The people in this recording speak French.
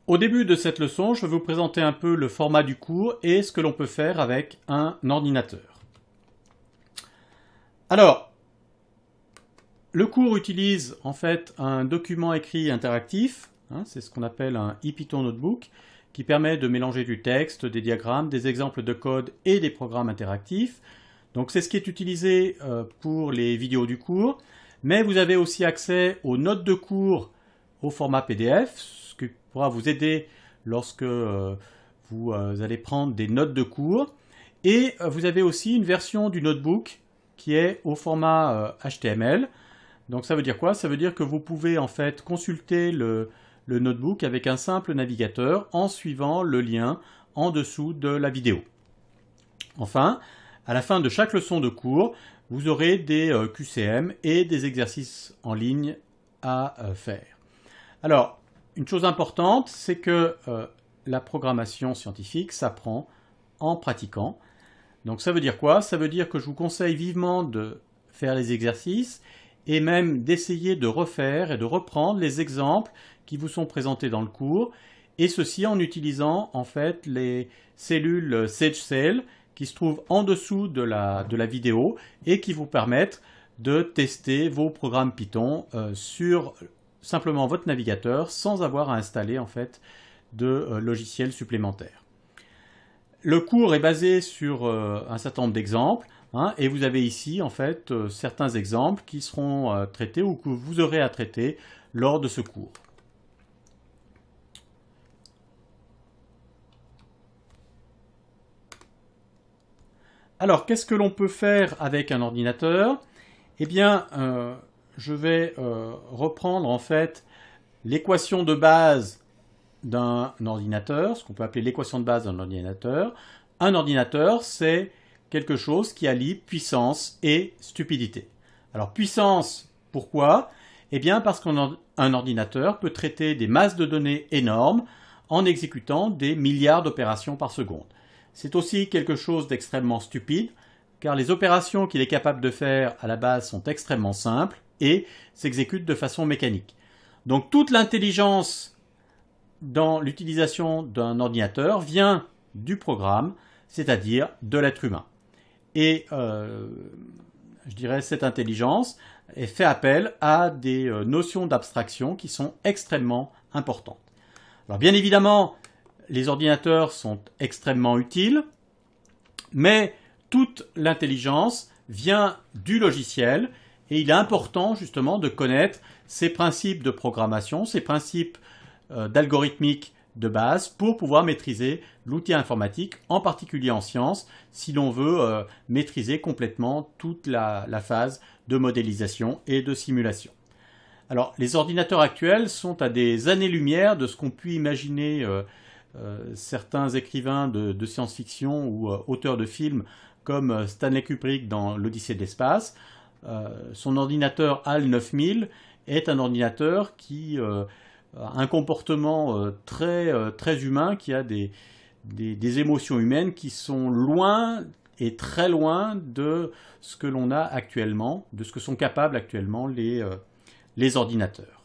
Au début de cette leçon, je vais vous présenter un peu le format du cours et ce que l'on peut faire avec un ordinateur. Alors, le cours utilise en fait un document écrit interactif, c'est ce qu'on appelle un ePython Notebook, qui permet de mélanger du texte, des diagrammes, des exemples de code et des programmes interactifs. Donc c'est ce qui est utilisé pour les vidéos du cours, mais vous avez aussi accès aux notes de cours au format PDF, ce qui pourra vous aider lorsque vous allez prendre des notes de cours. Et vous avez aussi une version du notebook qui est au format HTML. Donc ça veut dire quoi? Ça veut dire que vous pouvez en fait consulter le notebook avec un simple navigateur en suivant le lien en dessous de la vidéo. Enfin, à la fin de chaque leçon de cours, vous aurez des QCM et des exercices en ligne à faire. Alors, une chose importante, c'est que la programmation scientifique s'apprend en pratiquant. Donc ça veut dire quoi? Ça veut dire que je vous conseille vivement de faire les exercices et même d'essayer de refaire et de reprendre les exemples qui vous sont présentés dans le cours, et ceci en utilisant en fait les cellules SageCell qui se trouvent en dessous de la vidéo et qui vous permettent de tester vos programmes Python sur simplement votre navigateur sans avoir à installer en fait de logiciels supplémentaires. Le cours est basé sur un certain nombre d'exemples, et vous avez ici en fait certains exemples qui seront traités ou que vous aurez à traiter lors de ce cours. Alors, qu'est-ce que l'on peut faire avec un ordinateur? Eh bien, je vais reprendre en fait l'équation de base d'un ordinateur, ce qu'on peut appeler l'équation de base d'un ordinateur. Un ordinateur, c'est quelque chose qui allie puissance et stupidité. Alors, puissance, pourquoi? Eh bien, parce qu'un ordinateur peut traiter des masses de données énormes en exécutant des milliards d'opérations par seconde. C'est aussi quelque chose d'extrêmement stupide, car les opérations qu'il est capable de faire à la base sont extrêmement simples et s'exécutent de façon mécanique. Donc toute l'intelligence dans l'utilisation d'un ordinateur vient du programme, c'est-à-dire de l'être humain. Et je dirais cette intelligence fait appel à des notions d'abstraction qui sont extrêmement importantes. Alors bien évidemment, les ordinateurs sont extrêmement utiles, mais toute l'intelligence vient du logiciel et il est important justement de connaître ces principes de programmation, ces principes d'algorithmique de base pour pouvoir maîtriser l'outil informatique, en particulier en sciences, si l'on veut maîtriser complètement toute la phase de modélisation et de simulation. Alors, les ordinateurs actuels sont à des années-lumière de ce qu'ont pu imaginer certains écrivains de science-fiction ou auteurs de films comme Stanley Kubrick dans l'Odyssée de l'espace. Son ordinateur HAL 9000 est un ordinateur qui a un comportement très humain, qui a des émotions humaines qui sont loin et très loin de ce que l'on a actuellement, de ce que sont capables actuellement les ordinateurs.